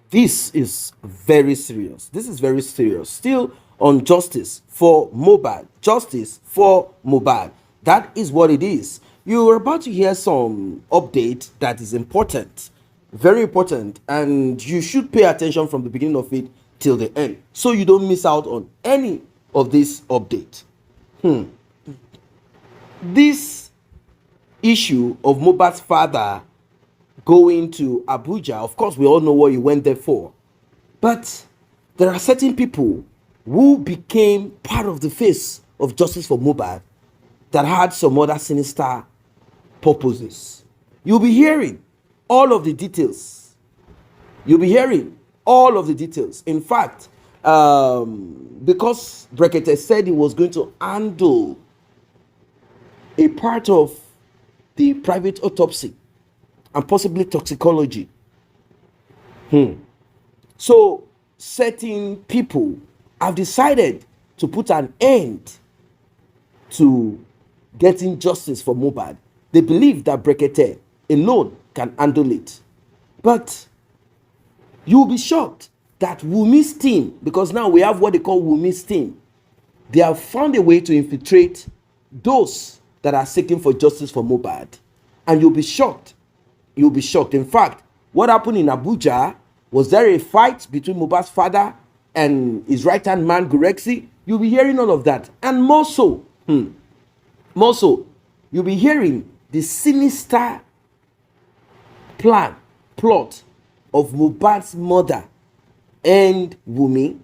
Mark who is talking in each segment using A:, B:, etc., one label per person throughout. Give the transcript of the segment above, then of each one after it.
A: This is very serious. This is very serious. Still on justice for Mohbad. Justice for Mohbad. That is what it is. You're about to hear some update that is important. Very important. And you should pay attention from the beginning of it till the end, so you don't miss out on any of this update. This issue of Mohbad's father going to Abuja, of course, we all know what he went there for. But there are certain people who became part of the face of justice for Mohbad that had some other sinister purposes. You'll be hearing all of the details. You'll be hearing all of the details. In fact, because Brekete said he was going to handle a part of the private autopsy and possibly toxicology. So certain people have decided to put an end to getting justice for Mohbad. They believe that Brekete alone can handle it. But you will be shocked that Wunmi's team, because now we have what they call Wunmi's team, they have found a way to infiltrate those that are seeking for justice for Mohbad. And you'll be shocked. You'll be shocked. In fact, what happened in Abuja, was there a fight between Mohbad's father and his right-hand man, Gurexi? You'll be hearing all of that. And more so, you'll be hearing the sinister plot of Mohbad's mother and Wunmi.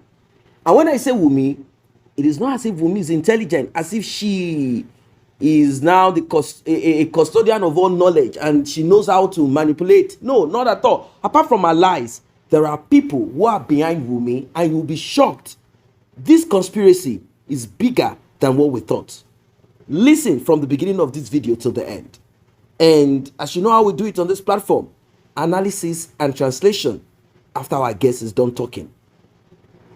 A: And when I say Wunmi, it is not as if Wunmi is intelligent, as if she is now a custodian of all knowledge and she knows how to manipulate. No, not at all. Apart from her lies, there are people who are behind Wunmi, and you'll be shocked. This conspiracy is bigger than what we thought. Listen from the beginning of this video till the end. And as you know how we do it on this platform, analysis and translation after our guest is done talking.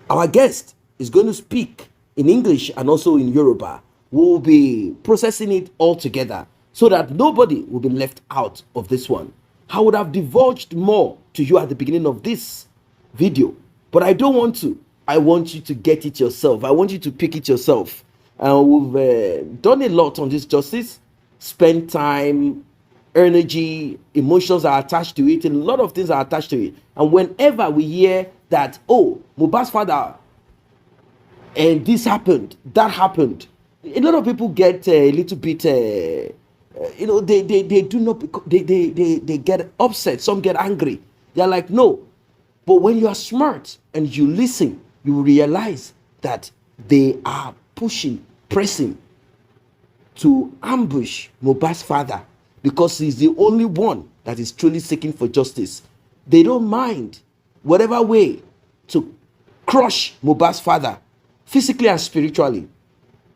A: Our guest is going to speak in English and also in Yoruba. We'll be processing it all together so that nobody will be left out of this one. I would have divulged more to you at the beginning of this video, but I don't want to. I want you to get it yourself. I want you to pick it yourself. We've done a lot on this justice, spent time, energy, emotions are attached to it, and a lot of things are attached to it. And whenever we hear that, oh, Mohbad's father, and this happened, that happened, a lot of people get a little bit, they do not, they get upset. Some get angry. They're like, no. But when you are smart and you listen, you realize that they are pressing to ambush Mohbad's father because he's the only one that is truly seeking for justice. They don't mind whatever way to crush Mohbad's father, physically and spiritually,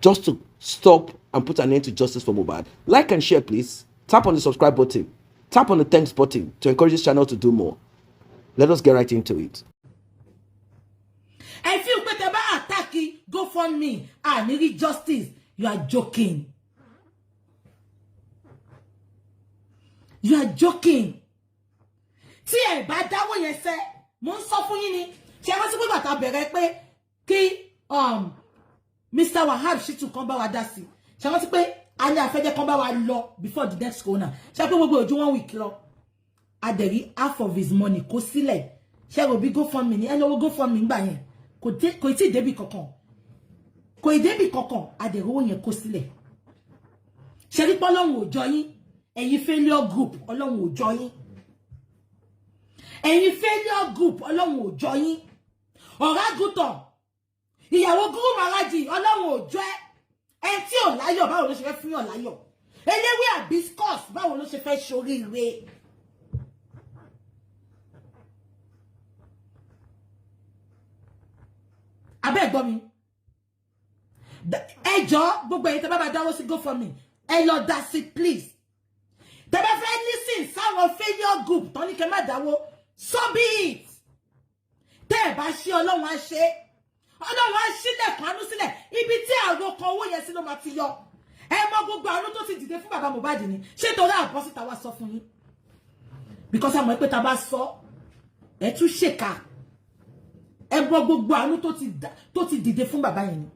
A: just to stop and put an end to justice for Mohbad. Like and share, please. Tap on the subscribe button. Tap on the thanks button to encourage this channel to do more. Let us get right into it.
B: I feel better about attacking. Go for me. I need justice. You are joking. You are joking. Tí ẹ bá dáwọ́ yẹn ṣe, mo ń sọ fún yín ni. Ṣé wọ́n ti pé bàtà bẹ̀rẹ̀ pé kí Mr. Wahab Shitu kan bá wa dá sí. Ṣé wọ́n ti pé a ní afẹ́jẹ́ kan bá wa lọ before the next corner. Ṣé pé gbogbo ojú 1 week lọ. Adẹ̀rí half of his money kó sílẹ̀. Ṣé go be go fund me ni ẹ lọ́wọ́ go fund me ńgbà yẹn. Kò tí ì débì kankan. Kò ì débì kankan. Adẹ̀rí owó yẹn kó sílẹ̀. Ṣé rí pé Ọlọ́run ò jọ yín. Ẹ̀yin failure group Ọlọ́run ò jọ yín. Ẹ̀yin failure group Ọlọ́run ò jọ yín. Ọ̀rá gùtàn. Ìyàwó gúrú màrájì Ọlọ́run ò jọ ẹ́. Ẹ tí ò láyọ̀ báwo ló ṣe fẹ́ fún yàn láyọ̀. Eléwé hibiscus báwo ló ṣe fẹ́ ṣoríire. Abẹ́ gbọ́ mi. Ẹ jọ̀ọ́ gbogbo ẹ̀yin tẹ́ bá bá dáwọ́ sí GoFundMe. Ẹ lọ dá sí please. Tẹ́ bá fẹ́ listen sáwọn failure group tán ní kẹ́ má dáwọ́. So be it. Tẹ́ ẹ bá ṣe Ọlọ́run á ṣe. Ọlọ́run á ṣílẹ̀ kánú sílẹ̀. Ibi tí àrò kan owó yẹn sí ló máa ti yọ. Ẹ mọ gbogbo àrùn tó ti dìde fún bàbá Mohbad ni. Ṣé torí àbọ̀síta wá sọ fún yín? Because àmọ́ pé tá bá sọ ẹ tún ṣèkà ẹ gbọ́ gbogbo àánú tó ti dìde fún bàbá yẹn ni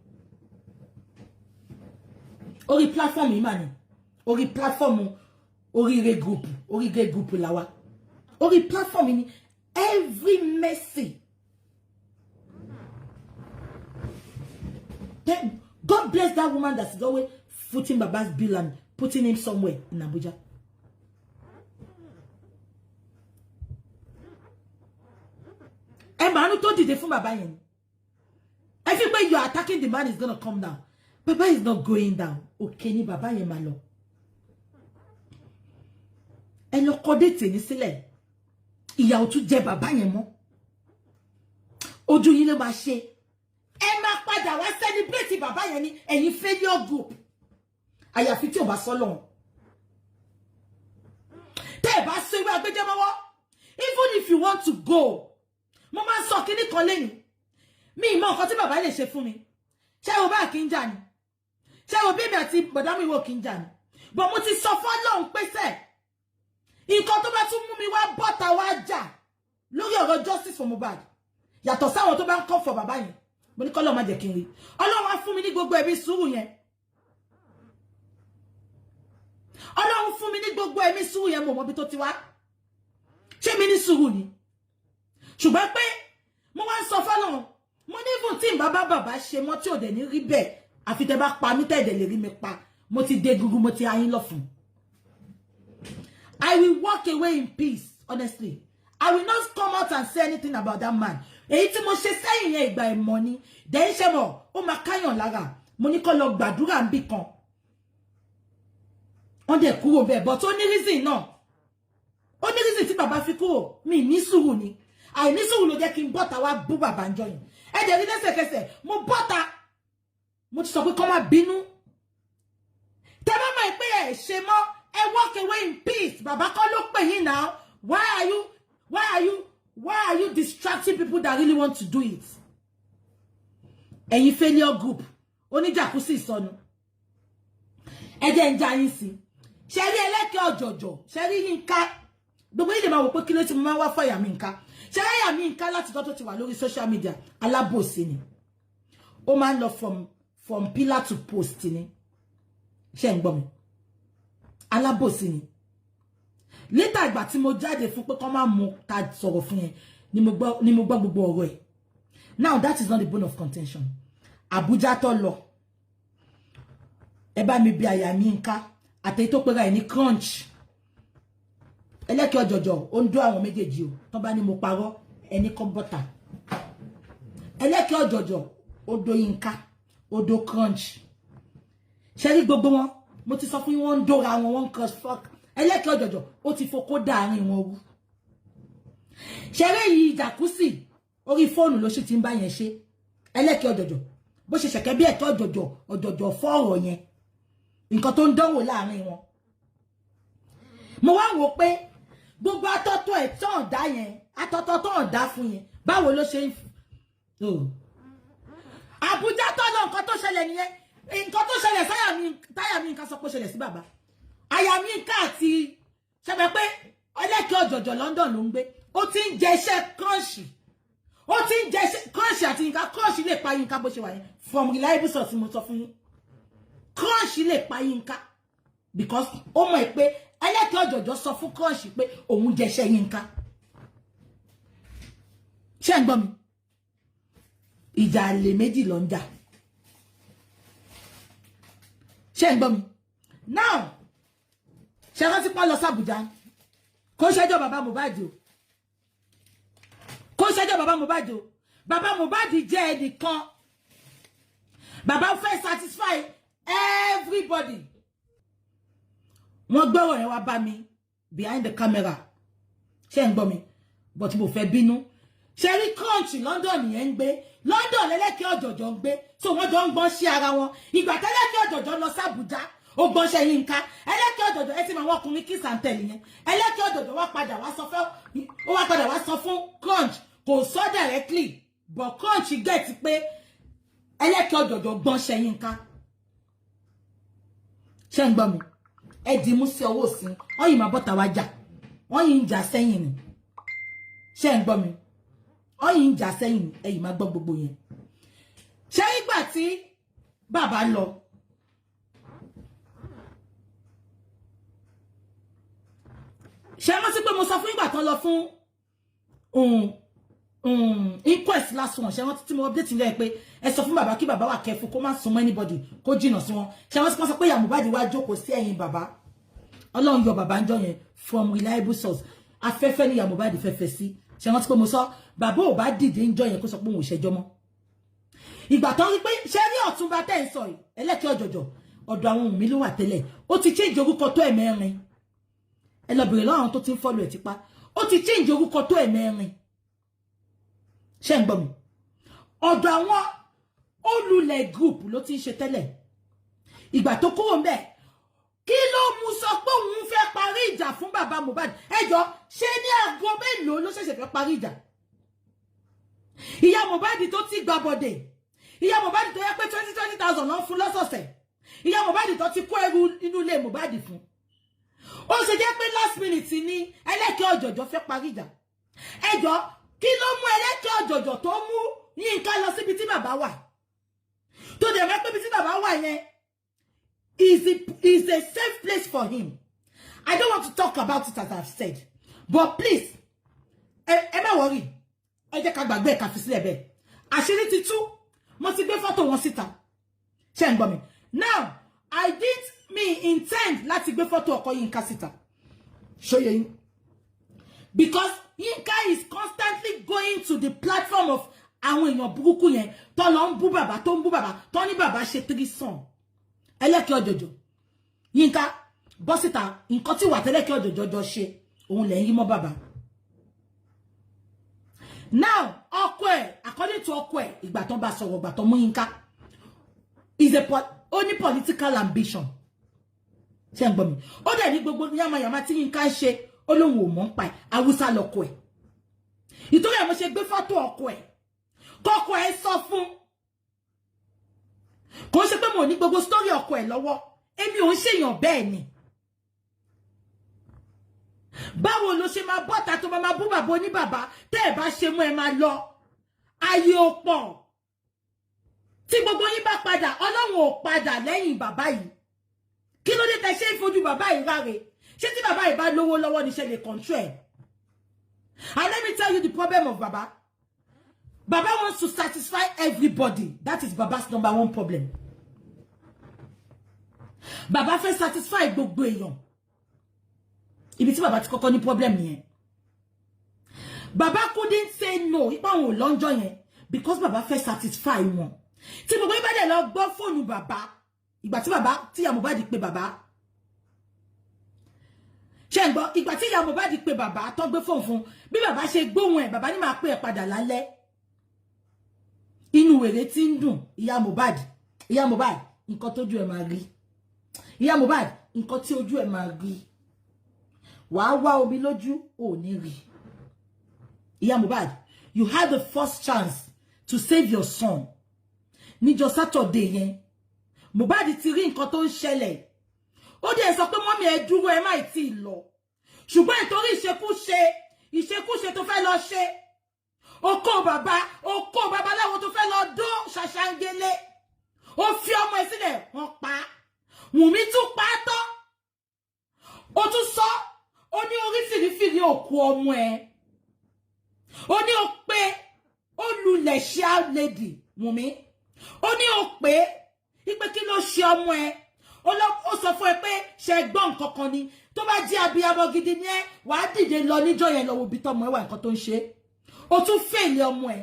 B: orí platform yìí mà ní orí platform oríire group làwa orí platform yìí ni every mercy then God bless that woman that is always footing Baba's bill and putting him somewhere in Abuja. Emmanuel told you from Baba yen. I feel when you are attacking the man is gonna come down. Baba is not going down. Okay, ni Baba yen malo. And your code ni sile. Iya o tu je Baba yen mo. Ojú yín ló máa ṣe. Ẹ máa padà wá celebrate Baba yen ni ẹ̀yin failure group. Àyàfi tí ó bá sọ́lọ́run. Tẹ́ bá ṣe wí agbeje mọ́wọ́. Even if you want to go. Mo máa sọ kíní kan lẹ́yìn. Mi mọ nǹkan tí bàbá lè ṣe fún mi. Ṣé o bá kí n jà ni? Ṣé o bí mi àti bọ̀dá mi wò kí n jà ni? But mo ti sọ fún Ọlọ́run pé ṣé nǹkan tó bá tún mú mi wá bọ́ta wá jà lórí ọ̀rọ̀ justice for Mohbad. Yàtọ̀ sáwọn tó bá ń kọ́ fọ bàbá yẹn. Mo ní kọ́ Ọlọ́run má jẹ́ kí n rí. Ọlọ́run á fún mi ní gbogbo ẹ̀mí sùúrù yẹn. Ọlọ́run fún mi ní gbogbo ẹ̀mí sùúrù yẹn mo mọ bí tó ti wá. Ṣé mi ní sùúrù ni? Ṣùgbọ́n pé mo wá ń sọ fọ́lọ́run mo ní fún tí bàbá ṣe mọ́ tí ò dẹ̀ ní rí bẹ́ẹ̀ àfi tẹ́ bá pa mí tẹ́ dẹ̀ lè rí mi pa mo ti dé gugu mo ti ayin lọ fún. I will walk away in peace, honestly. I will not come out and say anything about that man. Èyí tí mo ṣe sẹ́yìn yẹn ìgbà ẹ̀mọ́ ni dẹ̀ ń ṣe mọ̀ ó máa káyàn lára mo ní kó lọ gbàdúrà ń bì kan. Wọ́n dẹ̀ kúrò bẹ́ẹ̀ but ó ní reason náà. Ó ní reason tí bàbá fi kúrò mi ní sùúrù ni. Àìní sùúrù ló jẹ́ kí n bọ́ta wá bú bàbá ń jọyìn. Ẹ jẹ́ rí lẹ́sẹ̀kẹsẹ̀ mo bọ́ta mo ti sọ pé kó má bínú. Tẹ́ bá mọ̀ pé ẹ ṣe mọ́ ẹ walk away in peace. Bàbá kọ́ ló pè yín now. Why are you distracting people that really want to do it? Ẹ̀yin failure group oníjàkúsì ìsọnù. Ẹ jẹ́ ń já yín sí. Ṣé rí ẹlẹ́kẹ̀ ọ̀jọ̀jọ̀ ṣé rí Yínká gbogbo yín lè máa wò pé kí ló ti mo máa wá fọyà mi nǹkan. Ṣé ráyà mi nǹkan láti tó ti wà lórí social media alábòsí ni. Ó máa ń lọ from pillar to post ni. Ṣé ń gbọ́ mi? Alábòsí ni. Later ìgbà tí mo jáde fún pé kó má mú ta sọ̀rọ̀ fún yẹn ni mo gbọ́ gbogbo ọ̀rọ̀ ẹ̀. Now that is not the bone of contention. Abuja tó lọ. Ẹ bá mi bi àyà mi nǹkan àtẹ̀yí tó pera ẹ̀ ní crunch. Ẹlẹ́kẹ̀ ọ̀jọ̀jọ̀ ó ń dó àwọn méjèèjì o tó bá ní mo parọ́ ẹni kan bọ́tà. Ẹlẹ́kẹ̀ ọ̀jọ̀jọ̀ ó dó Yínká ó dó crunch. Ṣé rí gbogbo wọn mo ti sọ fún yín wọ́n ń dóra wọn wọ́n cross fuck. Ẹlẹ́kẹ̀ ọ̀jọ̀jọ̀ ó ti fokó dáàrin wọn wú. Ṣé rí yìí jàkúsì orí fóònù ló sì ti ń bá yẹn ṣe. Ẹlẹ́kẹ̀ ọ̀jọ̀jọ̀ bó ṣe ṣẹ̀kẹ́ bí ẹ̀kẹ́ ọ̀jọ̀jọ̀ fọ́ọ̀rọ̀ yẹn nǹkan tó ń dánwò láàrin wọn. Mo wá wò pé gbogbo atọ́tọ́ ẹ̀ tán dá yẹn atọ́tọ́ tán dá fún yẹn báwo ló ṣe ń Abuja tó lọ nǹkan tó ṣẹlẹ̀ nìyẹn nǹkan tó ṣẹlẹ̀ táyà mi nǹkan sọ pé ó ṣẹlẹ̀ sí bàbá àyà mi nǹkan àti ṣẹbẹ̀ pé ẹlẹ́kẹ̀ ọ̀jọ̀jọ̀ London ló ń gbé ó ti ń jẹ iṣẹ́ crunch ó ti ń jẹ iṣẹ́ crunch àti nǹkan crunch lè pa Yínká bó ṣe wà yẹn from reliable source mo sọ fún yín crunch lè pa Yínká because ó mọ̀ pé ẹlẹ́kẹ̀ ọ̀jọ̀jọ̀ sọ fún crunch pé òun jẹ iṣẹ́ Yínká. Ṣé ń gbọ́ mi? Ìjà àlè méjì ló ń jà. Ṣé ń gbọ́ mi? Now ṣé rántí pa lọ sí Abuja kó ṣẹjọ́ bàbá Mohbad o kó ṣẹjọ́ bàbá Mohbad o bàbá Mohbad jẹ́ ẹnìkan bàbá fẹ́ satisfy everybody. Wọ́n gbọ́rọ̀ yẹn wá bá mi behind the camera. Ṣé ń gbọ́ mi? But mo fẹ́ bínú. Ṣé rí crunch London yẹn ń gbé London lẹ́lẹ́kẹ̀ ọ̀jọ̀jọ̀ ń gbé so wọ́n jọ ń gbọ́n sí ara wọn. Ìgbà tẹ́lẹ́kẹ̀ ọ̀jọ̀jọ̀ lọ sí Abuja ó gbọ́n ṣe Yínká ẹlẹ́kẹ̀ ọ̀jọ̀jọ̀ ẹ ti máa wọ́n ọkùnrin kiss and tell yẹn ẹlẹ́kẹ̀ ọ̀jọ̀jọ̀ wá padà wá sọ fún crunch kò sọ directly but crunch get pé ẹlẹ́kẹ̀ ọ̀jọ̀jọ̀ gbọ́n ṣe Yínká. Ṣé ń gbọ́ mi? Ẹ di mú sí ọwọ́ sí wọ́n yìí máa bọ́ta wá jà wọ́n yìí ń jà sẹ́yìn ni ṣé ń gbọ́ mi ọyìn jà sẹ́yìn ẹ̀yin máa gbọ́ gbogbo yẹn ṣé ìgbà tí bàbá lọ ṣé wọ́n sì pé mo sọ fún ìgbà tán lọ fún inquest last one ṣé wọ́n tí mo update nílẹ̀ pé ẹ sọ fún bàbá kí bàbá wà careful kó má sún mọ́ anybody kó jìnnà sí wọn ṣé wọ́n sì sọ pé ìyá Mohbad wá jókòó sí ẹ̀yìn bàbá Ọlọ́run yọ bàbá ńjọ́ yẹn from reliable source afẹ́fẹ́ ni ìyá Mohbad fẹ́fẹ́ sí ṣé wọ́n tí pé mo sọ bàbá ò bá dìde ńjọ́ yẹn kó sọ pé òun ò ṣẹjọ́ mọ́ ìgbà tán rí pé ṣé rí Ọ̀túnba tẹ́ ń sọ yìí ẹlẹ́kẹ́ ọ̀jọ̀jọ̀ ọ̀dọ̀ àwọn Wunmi ló wà tẹ́lẹ̀ ó ti change orúkọ tó ẹ̀mẹ́rin ẹ lọ bèrè lọ́wọ́ àwọn tó ti ń follow ẹ̀ tipa ó ti change orúkọ tó ẹ̀mẹ́rin ṣé ń gbọ́ mi ọ̀dọ̀ àwọn olùlẹ̀ group ló ti ń ṣe tẹ́lẹ̀ ìgbà tó kúrò ńbẹ̀ kí ló mú sọ pé òun fẹ́ parí ìjà fún bàbá Mohbad ẹjọ́ ṣé ní aago mélòó ló ṣẹ̀ṣẹ̀ fẹ́ parí ìjà ìyá Mohbad tó ti gba bọ̀dẹ̀ ìyá Mohbad tó yẹ pé 20,000 ló ń fún lọ́sọ̀ọ̀sẹ̀ ìyá Mohbad tó ti kó ẹrù inú ilé Mohbad fún ó ṣe jẹ́ pé last minute ni ẹlẹ́kẹ́ ọ̀jọ̀jọ̀ fẹ́ parí ìjà ẹjọ́ kí ló mú ẹlẹ́kẹ́ ọ̀jọ̀jọ̀ tó mú Yínká lọ síbi tí bàbá wà tó dẹ̀ mẹ́ pé ibi tí bàbá wà yẹn is a safe place for him. I don't want to talk about it as I've said, but please ẹ má worry ẹ jẹ́ ká gbàgbé ká fi sílẹ̀ bẹ́ẹ̀ àṣírí ti tú mo ti gbé fọ́tò wọn síta ṣé ń gbọ́ mi now I didn't intend láti gbé fọ́tò ọkọ Yínká síta ṣóyè yín because Yínká is constantly going to the platform of àwọn èèyàn burúkú yẹn tó lọ ń bú bàbá tó ń bú bàbá tó ní bàbá ṣe threesome ẹlẹ́kẹ́ ọ̀jọ̀jọ̀ Yínká bọ́ síta nǹkan tí wà tẹ́lẹ́kẹ́ ọ̀jọ̀jọ̀ jọ ṣe òun lẹ̀ ń yí mọ́ bàbá now ọkọ ẹ̀ according to ọkọ ẹ̀ ìgbà tó bá sọ̀rọ̀ ìgbà tó mú Yínká is a only political ambition ṣé ń gbọ́ mi ó dẹ̀ ní gbogbo yamayama tí Yínká ń ṣe ó lóun ò mọ̀ ń pa ẹ̀ Haúsá lọ́kọ ẹ̀ ìtorí ẹ̀ mo ṣe gbé fọ́tò ọkọ ẹ̀ kọ́kọ ẹ̀ sọ fún kò ṣe pé mo ní gbogbo story ọkọ ẹ̀ lọ́wọ́ èmi ò ń ṣèyàn bẹ́ẹ̀ ni báwo ló ṣe máa bọ́ta tó máa bú bàbá oníbàbá tẹ́ ẹ̀ bá ṣe mú ẹ máa lọ ayé ò pọ̀ tí gbogbo yín bá padà Ọlọ́run ò padà lẹ́yìn bàbá yìí kí ló dé tẹ́ ṣe ìfojú bàbá yìí ráre ṣé tí bàbá yìí bá lówó lọ́wọ́ ní ṣe lè control and let me tell you the problem of Baba. Baba wants to satisfy everybody. That is Baba's number one problem. Baba fẹ́ satisfy gbogbo èèyàn. Ibi tí Baba ti kọ́kọ́ ní problem yẹn. Baba couldn't say no. Ipa wọn ò lọ́njọ́ yẹn because Baba fẹ́ satisfy wọn. Tí gbogbo ibà dẹ̀ lọ gbọ́ fóònù Baba. Ìgbà tí Baba tí ìyá Mohbad pè Baba. Ṣé ń gbọ́ ìgbà tí ìyá Mohbad pè Baba tó gbé fóònù fún bí Baba ṣe gbóhùn ẹ̀ Baba ní máa pè ẹ́ padà lálẹ́. Inú wèrè tí ń dùn ìyá Mohbad nǹkan tójú ẹ̀ máa rí ìyá Mohbad nǹkan tí ojú ẹ̀ máa rí wàá wá omi lójú ò ní rí ìyá Mohbad you had the first chance to save your son níjọ́ Saturday yẹn Mohbad ti rí nǹkan tó ń ṣẹlẹ̀ ó dẹ̀ sọ pé mọ́mí ẹ dúró ẹ má tí ì lọ ṣùgbọ́n nítorí ìṣekúṣe tó fẹ́ lọ ṣe oko bàbá láwọn tó fẹ́ lọ dó ṣàṣàngélé ó fi ọmọ ẹ̀ sílẹ̀ wọ́n pa Wùnmí tún pa tán ó tún sọ ó ní orí fìrífìrí òkú ọmọ ẹ̀ ó ní ó pé ó lulẹ̀ ṣá lady Wùnmí ó ní ó pé ipe kí ló ṣe ọmọ ẹ̀ ó sọ fún ẹ pé ṣe gbọ́ nǹkan kan ni tó bá jí abiyamọ gidi ni ẹ wàá dìde lọ níjọ́ yẹn lọ wo bí tọmọ ẹ wà nǹkan tó ń ṣe ó tún fèlè ọmọ ẹ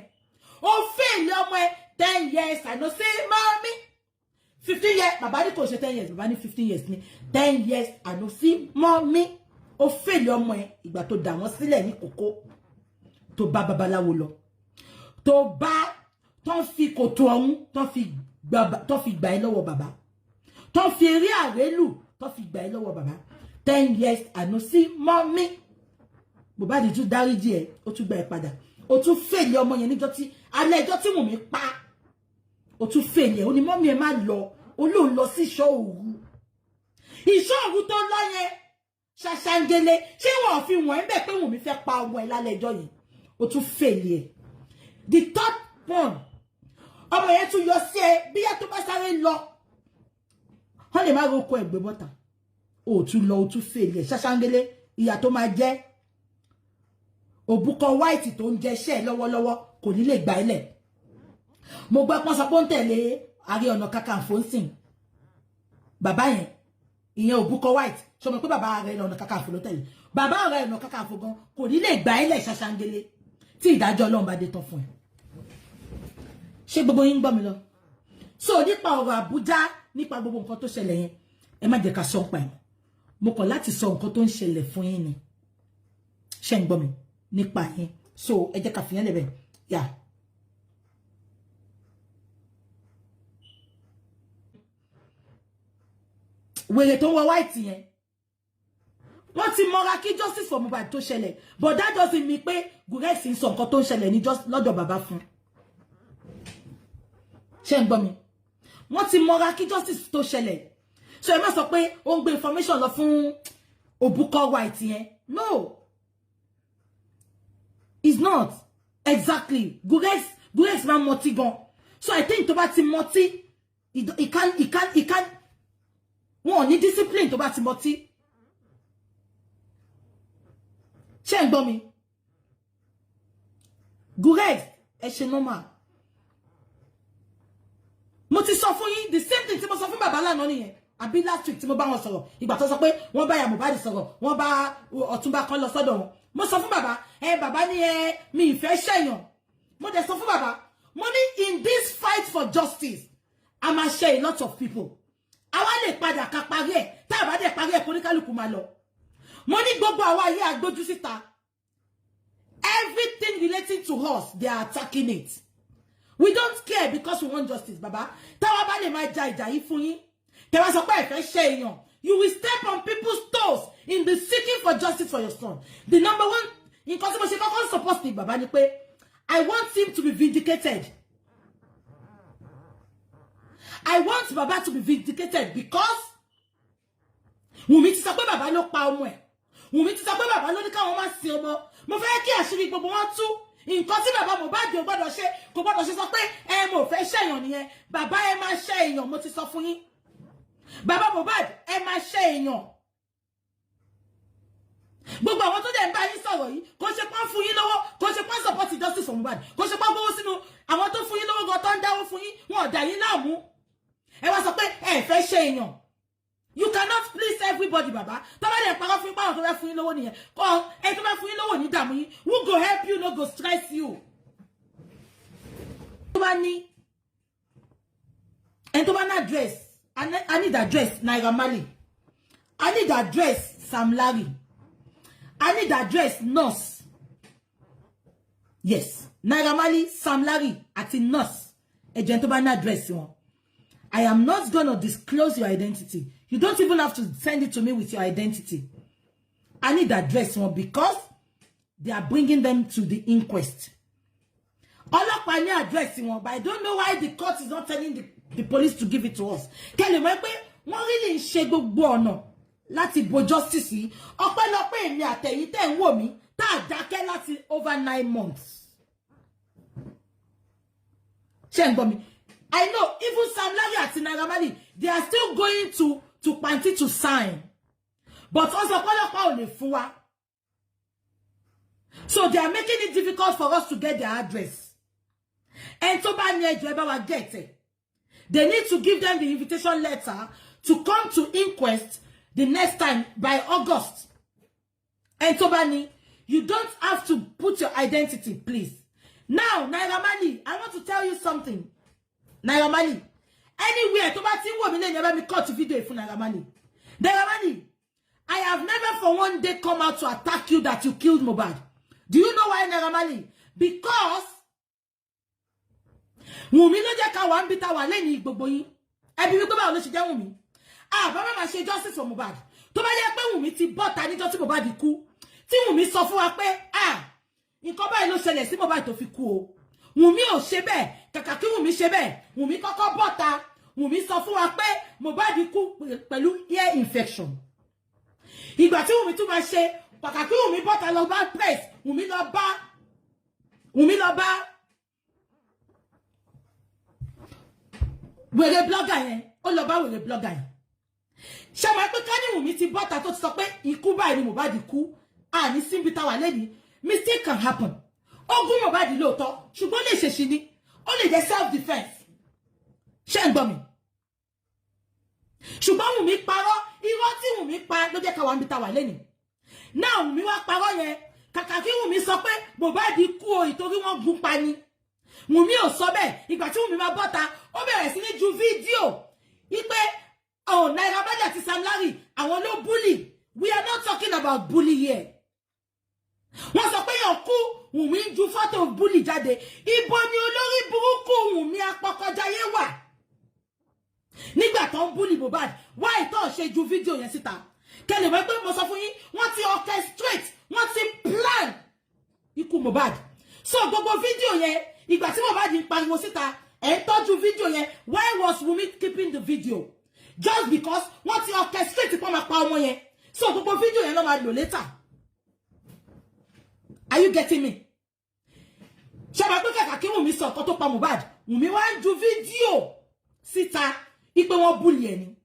B: ó fèlè ọmọ ẹ 10 years I know say mommy 15 years bàbá ní kò ṣe 10 years bàbá ní 15 years ni 10 years I know see mommy ó fèlè ọmọ ẹ ìgbà tó dà wọ́n sílẹ̀ ní kókó tó bá babaláwo lọ tó bá tó fi kòtò ọ̀hún tó fi gbà ẹ́ lọ́wọ́ bàbá tó fi eré àrélù tó fi gbà ẹ́ lọ́wọ́ bàbá 10 years I know see mommy Mohbad tún dáríjì ẹ ó tún gbà ẹ́ padà ó tún fèlè ọmọ yẹn níjọ́ tí alẹ́ ẹjọ́ tí Wùnmí pa ó tún fèlè ó ní mọ́mí ẹ má lọ ó lóun lọ sí ìṣọ́ òru tó lọ yẹn ṣàṣàngélé ṣé wọn fi wọ́n ẹ̀ bẹ̀ pé Wùnmí fẹ́ pa ọmọ ẹ̀ lálẹ́ ẹjọ́ yìí ó tún fail. The third one, ọmọ yẹn tún yọ sí ẹ bí yẹn tó bá sáré lọ. Wọ́n lè má roko ẹ̀gbẹ́ bọ́ta. Ó tún lọ, ó tún fail. Ṣàṣàngélé ìyà tó máa jẹ. Òbúkọ white tó ń jẹṣẹ́ lọ́wọ́lọ́wọ́ kò ní lè gbà ilẹ̀. Mo gbọ́ pọ́n sọ pé ó ń tẹ̀lé Ààrẹ Ọ̀nà Kakanfò ń sìn. Bàbá yẹn, ìyẹn Òbúkọ white, ṣó mọ̀ pé bàbá Ààrẹ Ọ̀nà Kakanfò ló tẹ̀lé. Bàbá Ààrẹ Ọ̀nà Kakanfò gan kò ní lè gbà ilẹ̀ Ṣàṣàngélé tí ìdájọ́ Ọlọ́run bá dé tán fún ẹ. Ṣé gbogbo yín gbọ́ mi lọ? So nípa ọ̀rọ̀ Abuja, nípa gbogbo nǹkan tó ṣẹlẹ̀ yẹn, ẹ má jẹ́ ká sọ pa ẹ̀. Mo kàn láti sọ nǹkan tó ń ṣẹlẹ̀ fún yín ni. Ṣé ń gbọ́ mi nípa yẹn? So ẹ jẹ́ ká fi yẹn lẹ̀ bẹ̀. Yeah. Wèrè tó ń wọ white yẹn. Wọ́n ti mọ́ra kí justice for Mohbad tó ṣẹlẹ̀. But that doesn't mean pé Guresi ń sọ nǹkan tó ń ṣẹlẹ̀ ní just lọ́dọ̀ bàbá fún. Ṣé ń gbọ́ mi? Wọ́n ti mọ́ra kí justice tó ṣẹlẹ̀. So ẹ má sọ pé ó ń gbé information lọ fún Òbúkọ white yẹn. No. It's not. Exactly. Guresi máa mọtí gan. So I think tó bá ti mọtí, it can wọ́n ní discipline tó bá ti mọtí. Ṣé ń gbọ́ mi? Guresi ẹ ṣe normal. Mo ti sọ fún yín the same thing tí mo sọ fún bàbá lánàá nìyẹn. Àbí last week tí mo bá wọn sọ̀rọ̀. Ìgbà tó sọ pé wọ́n bá ya Mohbad sọ̀rọ̀, wọ́n bá Ọ̀túnba kan lọ sọ́dọ̀ wọn. Mo sọ fún bàbá, bàbá ní mi ìfẹ́ ṣẹ̀yàn. Mo dẹ̀ sọ fún bàbá, mo ní in this fight for justice, I must share a lot of people. Àwa lè padà ká parí ẹ̀, tá a bá dẹ̀ parí ẹ̀ kó ní kálukú máa lọ. Mo ní gbogbo àwa ayé agbójú síta. Everything relating to us, they are attacking it. We don't care because we want justice, Baba. Táwa bá lè máa ja ìjà yìí fún yín. Tẹ́ wá sọ pé ẹ fẹ́ ṣe èèyàn. You will step on people's toes in the seeking for justice for your son. The number one, in consideration, I support me, Baba, ni pé I want him to be vindicated. I want Baba to be vindicated because Wunmi ti sọ pé Baba ló pa ọmọ ẹ̀. Wunmi ti sọ pé Baba ló ní káwọn má sin ọmọ. Mo fẹ́ kí àṣírí gbogbo wọn tú. Nǹkan tí Baba Mohbad ò gbọ́dọ̀ ṣe, kò gbọ́dọ̀ ṣe sọ pé mo fẹ́ ṣẹ̀yàn nìyẹn. Baba ẹ máa ṣe èèyàn, mo ti sọ fún yín. Baba Mohbad ẹ máa ṣe èèyàn. Gbogbo àwọn tó dẹ̀ ń bá yín sọ̀rọ̀ yìí, kò ṣe pọ́n fún yín lọ́wọ́, kò ṣe pọ́n support justice for Mohbad, kò ṣe pọ́n gbówó sínú àwọn tó fún yín lọ́wọ́ gan tó ń dáwó fún yín, wọn ò dá yín láàmú. Ẹ wá sọ pé ẹ fẹ́ ṣe èèyàn. You cannot please everybody, Baba. Tó bá dẹ̀ parọ́ fún yín báwọn tó fẹ́ fún yín lọ́wọ́ nìyẹn. Kọ́ ẹ tó fẹ́ fún yín lọ́wọ́ ní dààmú yín. Who go help you, no go stress you. Tó bá ní ẹni tó bá ní address, I need address Naira Marley. I need address Sam Larry. I need address Nurse. Yes, Naira Marley, Sam Larry àti Nurse. Ẹjọ́ tó bá ní address wọn. I am not going to disclose your identity. You don't even have to send it to me with your identity. I need address one because they are bringing them to the inquest. Ọlọ́pàá ní address one, but I don't know why the court is not telling the police to give it to us. Kẹ́lẹ̀ mọ̀ pé wọ́n really ń ṣe gbogbo ọ̀nà láti bo justice yìí. Ọpẹ́lọpẹ́ èmi àtẹ̀yìn tẹ́ ń wò mí tá a dákẹ́ láti over 9 months. Ṣé ń gbọ́ mi? I know even Sam Larry and Naira Marley, they are still going to Panti to sign. But also, so they are making it difficult for us to get their address. And to get it. They need to give them the invitation letter to come to inquest the next time by August. And Tobani, you don't have to put your identity, please. Now, Naira Marley, I want to tell you something. Naira Marley, anywhere to bá ti wò mí lẹ́yìn ẹ bá mi cut video fún Naira Marley. Naira Marley, I have never for one day come out to attack you that you killed Mohbad. Do you know why, Naira Marley? Because Wunmi ló jẹ́ ká wà ń bí tá wà lẹ́yìn gbogbo yín. Ẹbí wípé báwo ló ṣe jẹ́ Wunmi? Bàbá máa ṣe justice for Mohbad. Tó bá jẹ́ pé Wunmi ti bọ́ta níjọ́ tí Mohbad kú. Tí Wunmi sọ fún wa pé nǹkan báyìí ló ṣẹlẹ̀ sí Mohbad tó fi kú o. Wunmi ò ṣe bẹ́ẹ̀, kàkà kí Wunmi ṣe bẹ́ẹ̀. Wunmi kọ́kọ́ bọ́ta. Wunmi sọ fún wa pé Mohbad kú pẹ̀lú ear infection. Ìgbà tí Wunmi tún máa ṣe, kàkà kí Wunmi bọ́ta lọ bá press, Wunmi lọ bá Wunmi lọ bá wèrè blogger yẹn, ó lọ bá wèrè blogger yẹn. Ṣé mo pé ká ní Wunmi ti bọ́ta tó ti sọ pé ikú báyìí ni Mohbad kú, àní síbi táwa lẹ́ni, mistake can happen. Ogun Mohbad lóòótọ́, ṣùgbọ́n lè ṣe ṣì ní, ó lè jẹ́ self defense. Ṣé ń gbọ́ mi? Ṣùgbọ́n Wunmi parọ́, irọ́ tí Wunmi pa ló jẹ́ ká wá níbi táwa lẹ́ni. Náà Wunmi wá parọ́ yẹn, kàkà kí Wunmi sọ pé Mohbad kú o ìtorí wọ́n gún pa ni. Wunmi ò sọ bẹ́ẹ̀, ìgbà tí Wunmi máa bọ́ta, ó bẹ̀rẹ̀ sí ní ju fídíò wípé Naira Marley àti Sam Larry àwọn ló bully. We are not talking about bully here. Wọ́n sọ pé yàn kú, Wunmi ń ju fọ́tò bully jáde. Ibo ni olórí burúkú Wunmi apọkọjáyé wà? Nígbà tó ń bully Mohbad, why tó ṣe ju fídíò yẹn síta? Kẹ́lẹ̀ mọ̀ pé mo sọ fún yín, wọ́n ti orchestrate, wọ́n ti plan ikú Mohbad. So gbogbo fídíò yẹn, ìgbà tí Mohbad ń pariwo síta, ẹ̀ ń tọ́jú fídíò yẹn, why was Wunmi keeping the video? Just because wọ́n ti orchestrate pọ́n máa pa ọmọ yẹn. So gbogbo fídíò yẹn ló máa lò later. Are you getting me? Ṣé máa pé kàkà kí Wunmi sọ ọ̀kan tó pa Mohbad? Wunmi wá ń ju fídíò síta ipe wọ́n bully ẹni.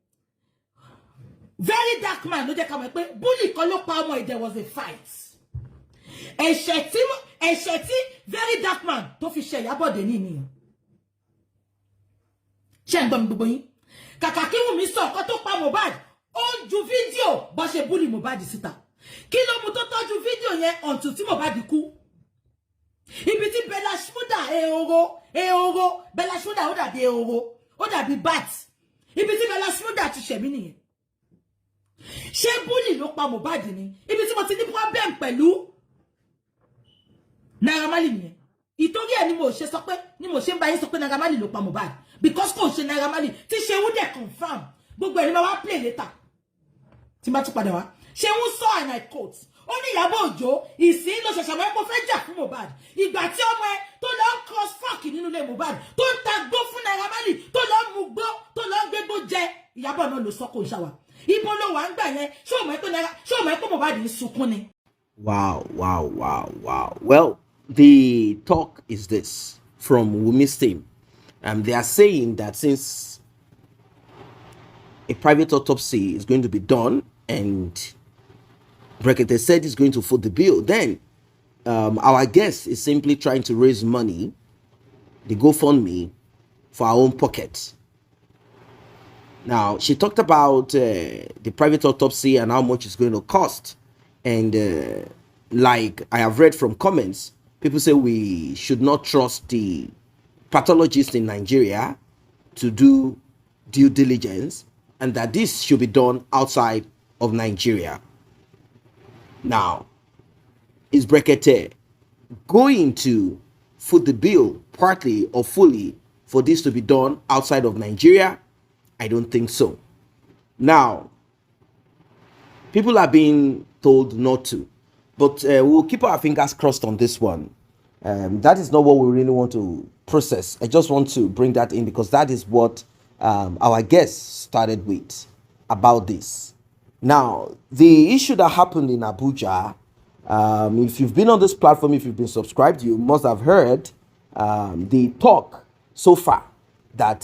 B: Very dark man ló jẹ́ ká mọ̀ pé bully kan ló pa ọmọ ẹ̀, there was a fight. Ẹ̀ṣẹ̀ tí very dark man tó fi ṣe Ìyábọ̀dé ní ìníyàn. Ṣé ń gbọ́ mi gbogbo yín? Kàkà kí Wunmi sọ ọ̀kan tó pa Mohbad, ó ń ju fídíò bó ṣe bully Mohbad síta. Kí ló mú tó tọ́jú fídíò yẹn until tí Mohbad kú? Ibi tí Bella Shmurda ehoro Bella Shmurda ó dàbí ehoro, ó dàbí bat. Ibi tí Bella Shmurda ti ṣẹ̀mí nìyẹn. Ṣé bully ló pa Mohbad ni? Ibi tí mo ti ní problem pẹ̀lú Naira Marley nìyẹn. Ìtorí ẹ̀ ni mo ṣe sọ pé ni mo ṣe ń bá yín sọ pé Naira Marley ló pa Mohbad, because kò ṣe Naira Marley tí ṣe wú dẹ̀ confirm. Gbogbo ẹni máa wá play later. Tí bá tún padà wá. Ṣé wọ́n sọ and I quote. Ó ní Ìyábọ̀ Òjó ìsìn ló ṣẹ̀ṣẹ̀ mọ́ fẹ́ jà fún Mohbad. Ìgbà tí ọmọ ẹ tó lọ cross fuck nínú ilé Mohbad, tó ń ta gbó fún Naira Marley, tó lọ mú gbó, tó lọ gbégbó jẹ. Ìyábọ̀ náà ló sọ kò ṣàwà. Ibo ló wà ń gbà yẹn? Ṣé o mọ̀ pé Mohbad ń sunkún ni?
A: Wow. Well, the talk is this from Wunmi's team. They are saying that since a private autopsy is going to be done and Brekete said he's going to foot the bill, then our guest is simply trying to raise money, the GoFundMe, for our own pocket. Now, she talked about the private autopsy and how much it's going to cost. And like I have read from comments, people say we should not trust the pathologists in Nigeria to do due diligence, and that this should be done outside of Nigeria. Now, is Brekete going to foot the bill partly or fully for this to be done outside of Nigeria? I don't think so. Now, people are being told not to, but we'll keep our fingers crossed on this one. That is not what we really want to process. I just want to bring that in because that is what our guests started with about this. Now, the issue that happened in Abuja, if you've been on this platform, if you've been subscribed, you must have heard the talk so far that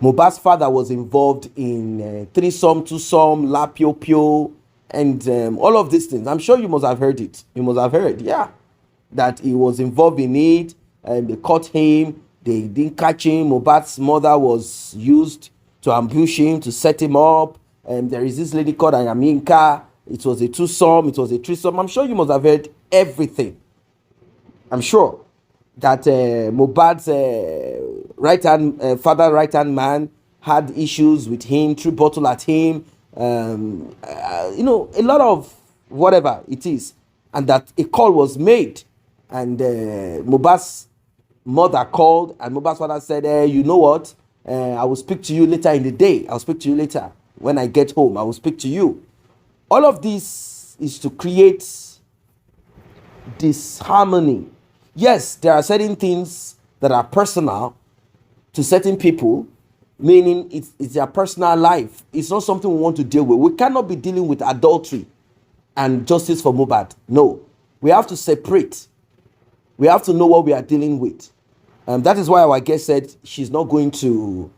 A: Mohbad's father was involved in threesome, twosome, lapio, and all of these things. I'm sure you must have heard it. You must have heard, yeah, that he was involved in it, and they caught him. They didn't catch him. Mohbad's mother was used to ambush him, to set him up. And there is this lady called Ayaminka. It was a twosome, it was a threesome. I'm sure you must have heard everything. I'm sure that Mohbad's father, right-hand man, had issues with him, threw bottle at him, a lot of whatever it is. And that a call was made. And Mohbad's mother called, and Mohbad's father said, you know what? I will speak to you later in the day. I'll speak to you later. When I get home, I will speak to you. All of this is to create disharmony. Yes, there are certain things that are personal to certain people, meaning it's their personal life. It's not something we want to deal with. We cannot be dealing with adultery and justice for Mohbad. No, we have to separate. We have to know what we are dealing with. That is why our guest said she's not going to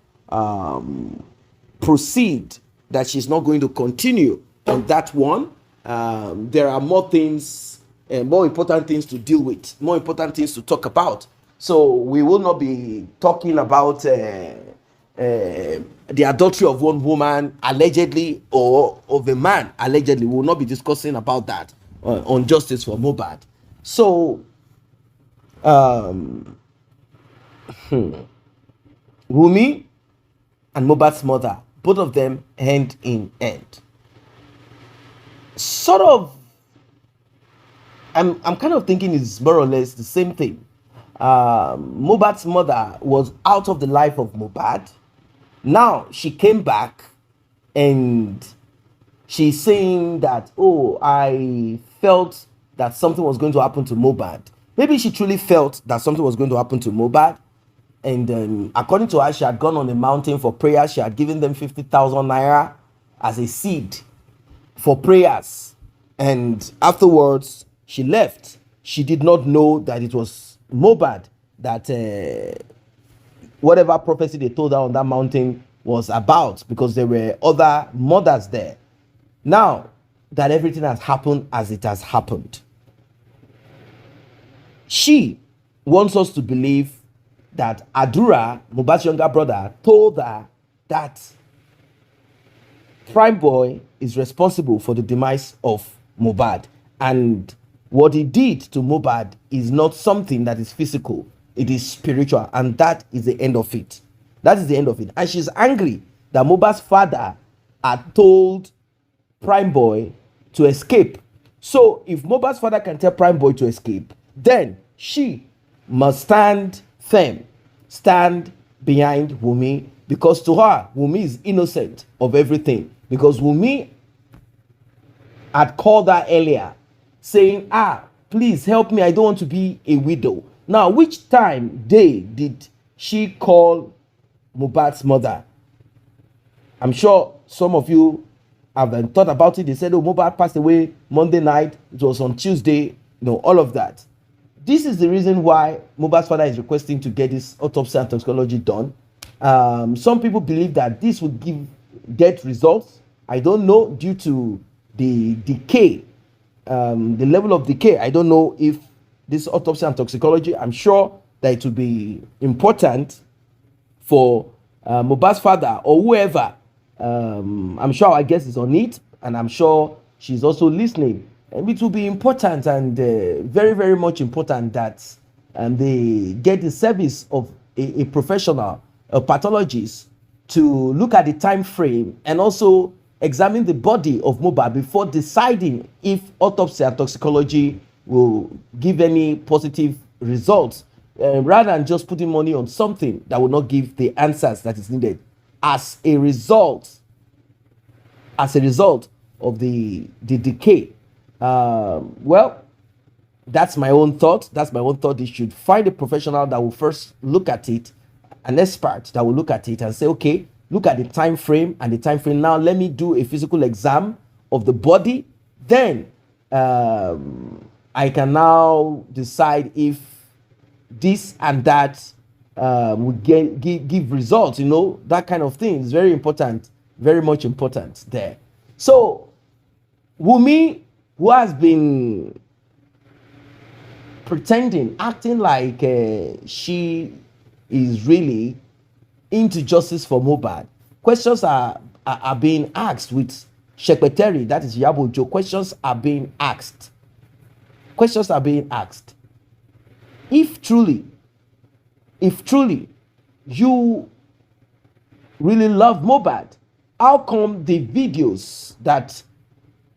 A: proceed, that she's not going to continue on that one. There are more things, more important things to deal with, more important things to talk about. So we will not be talking about the adultery of one woman allegedly, or of a man allegedly. We will not be discussing about that on justice for Mohbad. So Wunmi and Mohbad's mother, both of them hand in hand. Sort of, I'm kind of thinking it's more or less the same thing. Mohbad's mother was out of the life of Mohbad. Now she came back and she's saying that, oh, I felt that something was going to happen to Mohbad. Maybe she truly felt that something was going to happen to Mohbad. And according to her, she had gone on a mountain for prayer. She had given them 50,000 naira as a seed for prayers. And afterwards, she left. She did not know that it was Mohbad, that whatever prophecy they told her on that mountain was about, because there were other mothers there. Now that everything has happened as it has happened, she wants us to believe that Adura, Mohbad's younger brother, told her that Prime Boy is responsible for the demise of Mohbad, and what he did to Mohbad is not something that is physical, it is spiritual, and that is the end of it. That is the end of it. And she's angry that Mohbad's father had told Prime Boy to escape. So if Mohbad's father can tell Prime Boy to escape, then she must stand firm, stand behind Wunmi, because to her, Wunmi is innocent of everything. Because Wunmi had called her earlier saying, please help me, I don't want to be a widow. Now, which time day did she call Mohbad's mother? I'm sure some of you have thought about it. They said, oh, Mohbad passed away Monday night, it was on Tuesday, all of that. This is the reason why Mohbad's father is requesting to get this autopsy and toxicology done. Some people believe that this would give death results. I don't know, due to the decay, the level of decay. I don't know if this autopsy and toxicology, I'm sure that it would be important for Mohbad's father or whoever. I'm sure our guest is on it, and I'm sure she's also listening. And it will be important, and very, very much important, that they get the service of a professional, a pathologist, to look at the time frame and also examine the body of Mohbad before deciding if autopsy and toxicology will give any positive results, rather than just putting money on something that will not give the answers that is needed as a result of the decay. Well, that's my own thought. They should find a professional that will first look at it, an expert that will look at it and say, okay, look at the time frame and the time frame. Now let me do a physical exam of the body. Then I can now decide if this and that would give results. That kind of thing is very important, very much important there. So Wunmi, who has been pretending, acting like she is really into justice for Mohbad, questions are being asked with Secretary, that is Yabojo. Questions are being asked. If truly you really love Mohbad, how come the videos that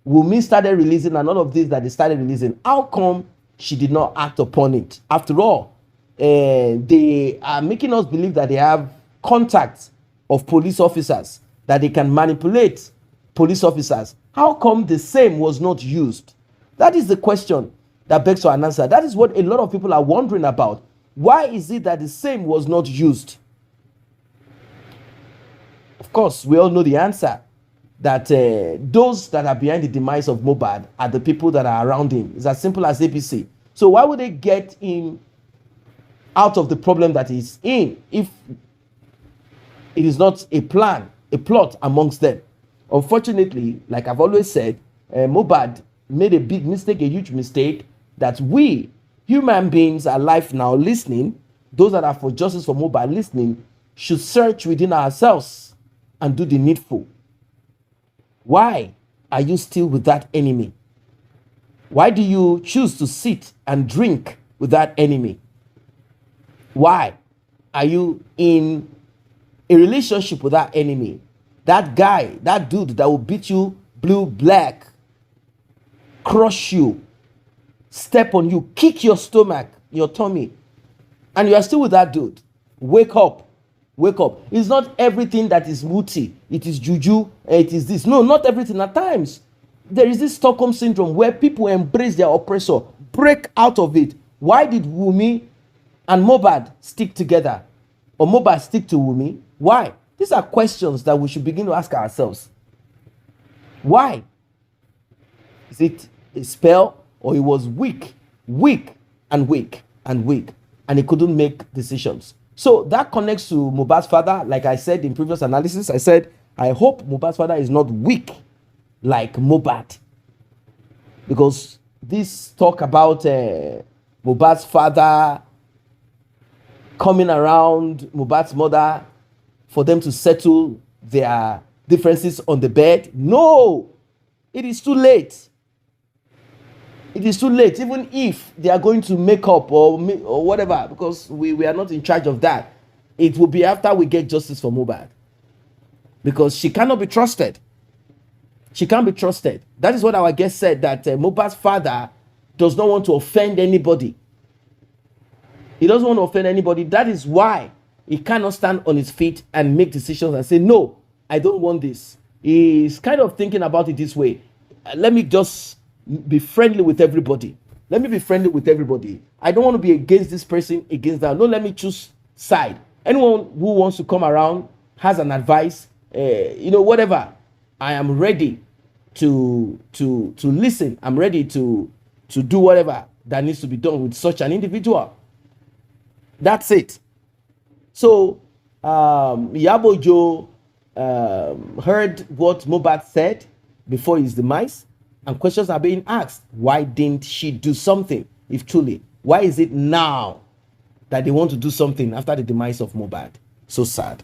A: Wunmi started releasing and all of this that they started releasing, how come she did not act upon it? After all, they are making us believe that they have contacts of police officers, that they can manipulate police officers. How come the same was not used? That is the question that begs for an answer. That is what a lot of people are wondering about. Why is it that the same was not used? Of course, we all know the answer, that those that are behind the demise of Mohbad are the people that are around him. It's as simple as ABC. So why would they get him out of the problem that he's in if it is not a plan, a plot amongst them? Unfortunately, like I've always said, Mohbad made a big mistake, a huge mistake, that we human beings alive now listening, those that are for justice for Mohbad listening, should search within ourselves and do the needful. Why are you still with that enemy? Why do you choose to sit and drink with that enemy? Why are you in a relationship with that enemy? That guy, that dude that will beat you blue, black, crush you, step on you, kick your stomach, your tummy, and you are still with that dude. Wake up. Wake up. It's not everything that is muti. It is juju. It is this. No, not everything. At times, there is this Stockholm syndrome where people embrace their oppressor, break out of it. Why did Wunmi and Mohbad stick together? Or Mohbad stick to Wunmi? Why? These are questions that we should begin to ask ourselves. Why? Is it a spell, or he was weak, and he couldn't make decisions? So that connects to Mohbad's father. Like I said in previous analysis, I said, I hope Mohbad's father is not weak like Mohbad. Because this talk about Mohbad's father coming around Mohbad's mother for them to settle their differences on the bed. No, it is too late. It is too late, even if they are going to make up or whatever, because we are not in charge of that. It will be after we get justice for Mohbad. Because she cannot be trusted. She can't be trusted. That is what our guest said, that Mohbad's father does not want to offend anybody. He doesn't want to offend anybody. That is why he cannot stand on his feet and make decisions and say, no, I don't want this. He's kind of thinking about it this way. Let me just be friendly with everybody. Let me be friendly with everybody. I don't want to be against this person, against that. No, let me choose side. Anyone who wants to come around, has an advice, whatever, I am ready to listen. I'm ready to do whatever that needs to be done with such an individual. That's it. So Iyabo Ojo heard what Mohbad said before his demise, and questions are being asked. Why didn't she do something? If truly, why is it now that they want to do something after the demise of Mohbad? So sad.